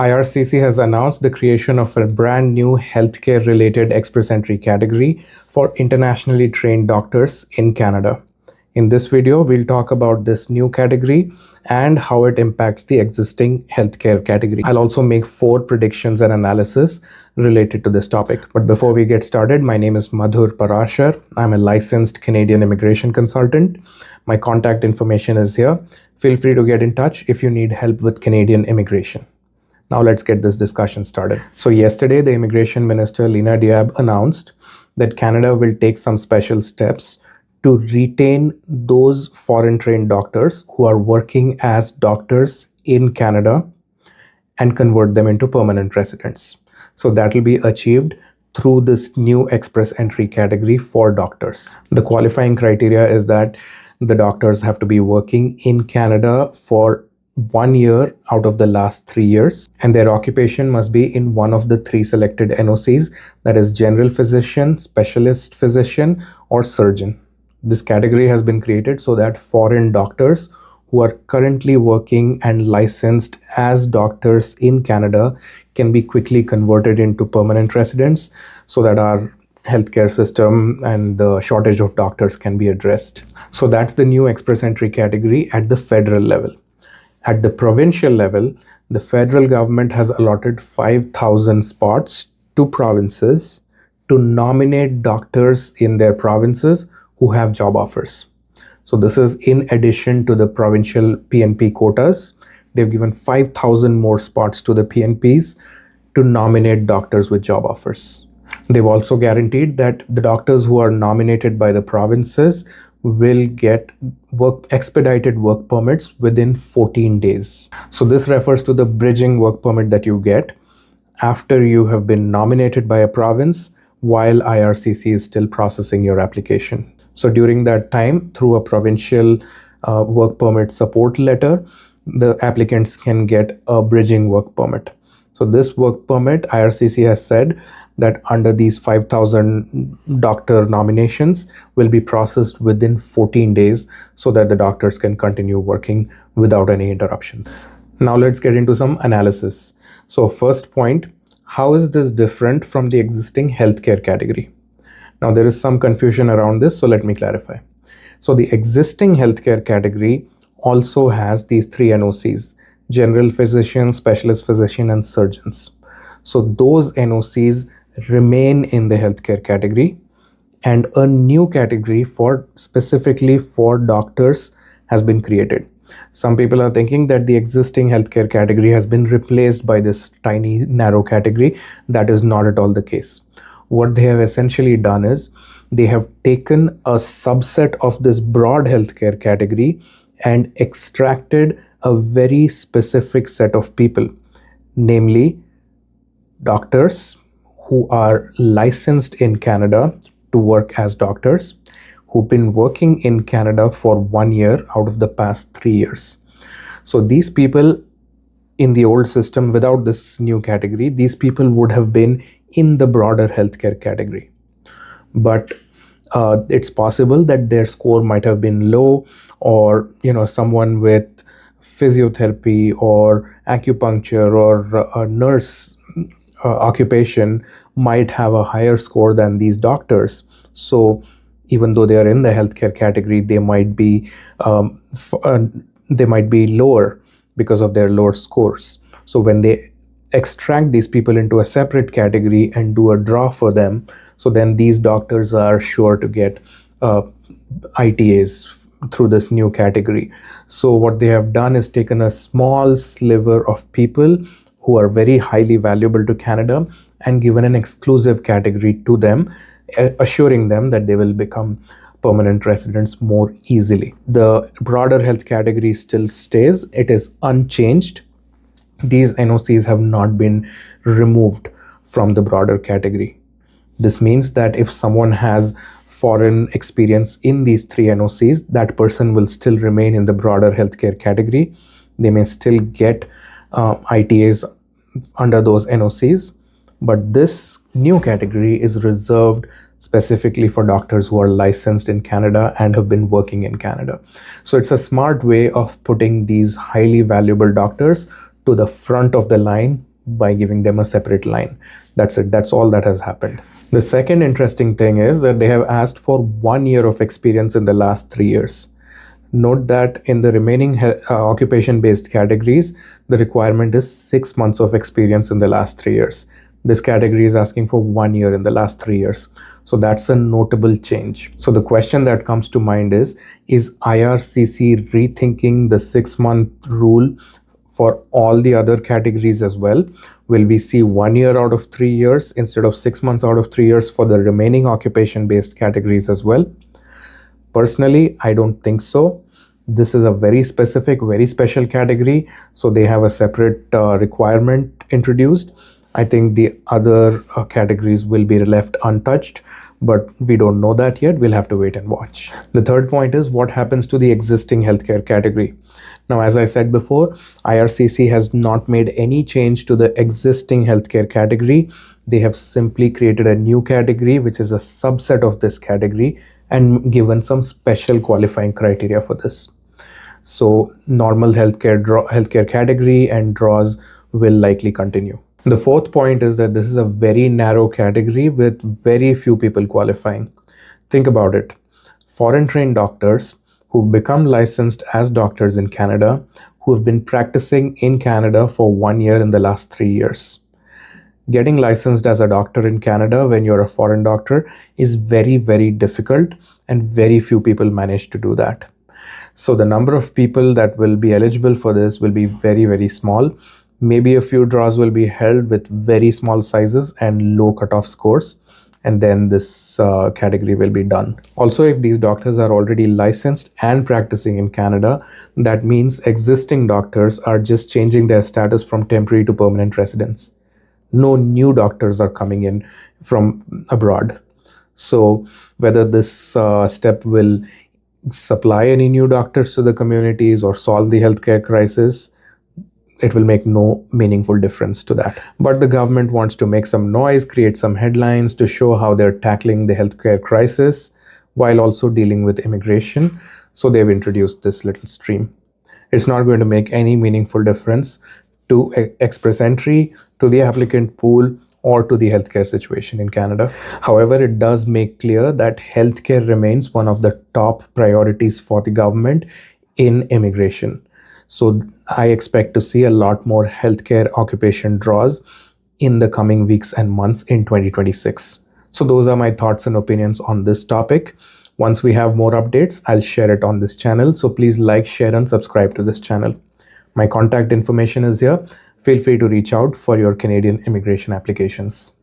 IRCC has announced the creation of a brand new healthcare related express entry category for internationally trained doctors in Canada. In this video, we'll talk about this new category and how it impacts the existing healthcare category. I'll also make 4 predictions and analysis related to this topic. But before we get started, my name is Madhur Parashar. I'm a licensed Canadian immigration consultant. My contact information is here. Feel free to get in touch if you need help with Canadian immigration. Now let's get this discussion started. So yesterday, the Immigration Minister Lina Diab announced that Canada will take some special steps to retain those foreign trained doctors who are working as doctors in Canada and convert them into permanent residents. So that will be achieved through this new express entry category for doctors. The qualifying criteria is that the doctors have to be working in Canada for 1 year out of the last 3 years, and their occupation must be in one of the 3 selected NOCs, that is general physician, specialist physician, or surgeon. This category has been created so that foreign doctors who are currently working and licensed as doctors in Canada can be quickly converted into permanent residents so that our healthcare system and the shortage of doctors can be addressed. So that's the new express entry category at the federal level. At the provincial level, the federal government has allotted 5,000 spots to provinces to nominate doctors in their provinces who have job offers. So this is in addition to the provincial PNP quotas. They've given 5,000 more spots to the PNPs to nominate doctors with job offers. They've also guaranteed that the doctors who are nominated by the provinces will get expedited work permits within 14 days. So this refers to the bridging work permit that you get after you have been nominated by a province while IRCC is still processing your application. So during that time, through a provincial work permit support letter, the applicants can get a bridging work permit. So this work permit, IRCC has said that under these 5,000 doctor nominations will be processed within 14 days so that the doctors can continue working without any interruptions. Now let's get into some analysis. So first point, how is this different from the existing healthcare category? Now there is some confusion around this, so let me clarify. So the existing healthcare category also has these 3 NOCs, general physician, specialist physician, and surgeons. So those NOCs remain in the healthcare category, and a new category specifically for doctors has been created. Some people are thinking that the existing healthcare category has been replaced by this tiny narrow category. That is not at all the case. What they have essentially done is they have taken a subset of this broad healthcare category and extracted a very specific set of people, namely doctors who are licensed in Canada to work as doctors, who've been working in Canada for 1 year out of the past 3 years. So these people in the old system, without this new category, these people would have been in the broader healthcare category. But it's possible that their score might have been low, or someone with physiotherapy or acupuncture or a nurse occupation might have a higher score than these doctors. So even though they are in the healthcare category, they might be lower because of their lower scores. So when they extract these people into a separate category and do a draw for them, so then these doctors are sure to get ITAs through this new category. So what they have done is taken a small sliver of people who are very highly valuable to Canada and given an exclusive category to them, assuring them that they will become permanent residents more easily. The broader health category still stays. It is unchanged. These NOCs have not been removed from the broader category. This means that if someone has foreign experience in these 3 NOCs, that person will still remain in the broader healthcare category. They may still get ITAs under those NOCs, but this new category is reserved specifically for doctors who are licensed in Canada and have been working in Canada. So it's a smart way of putting these highly valuable doctors to the front of the line by giving them a separate line. That's it. That's all that has happened. The second interesting thing is that they have asked for 1 year of experience in the last 3 years. Note that in the remaining occupation-based categories, the requirement is 6 months of experience in the last 3 years. This category is asking for 1 year in the last 3 years. So that's a notable change. So the question that comes to mind is IRCC rethinking the 6-month rule for all the other categories as well? Will we see 1 year out of 3 years instead of 6 months out of 3 years for the remaining occupation-based categories as well? Personally, I don't think so. This is a very specific, very special category, so they have a separate requirement introduced. I think the other categories will be left untouched, but we don't know that yet. We'll have to wait and watch. The third point is what happens to the existing healthcare category. Now, as I said before, IRCC has not made any change to the existing healthcare category. They have simply created a new category, which is a subset of this category, and given some special qualifying criteria for this. So normal healthcare category and draws will likely continue. The fourth point is that this is a very narrow category with very few people qualifying. Think about it. Foreign trained doctors who've become licensed as doctors in Canada, who have been practicing in Canada for 1 year in the last 3 years. Getting licensed as a doctor in Canada when you're a foreign doctor is very, very difficult, and very few people manage to do that. So the number of people that will be eligible for this will be very, very small. Maybe a few draws will be held with very small sizes and low cutoff scores, and then this category will be done. Also, if these doctors are already licensed and practicing in Canada, that means existing doctors are just changing their status from temporary to permanent residence. No new doctors are coming in from abroad. So whether this step will supply any new doctors to the communities or solve the healthcare crisis, it will make no meaningful difference to that. But the government wants to make some noise, create some headlines to show how they're tackling the healthcare crisis while also dealing with immigration. So they've introduced this little stream. It's not going to make any meaningful difference to express entry, to the applicant pool, or to the healthcare situation in Canada. However, it does make clear that healthcare remains one of the top priorities for the government in immigration. So I expect to see a lot more healthcare occupation draws in the coming weeks and months in 2026. So those are my thoughts and opinions on this topic. Once we have more updates, I'll share it on this channel. So please like, share, and subscribe to this channel. My contact information is here. Feel free to reach out for your Canadian immigration applications.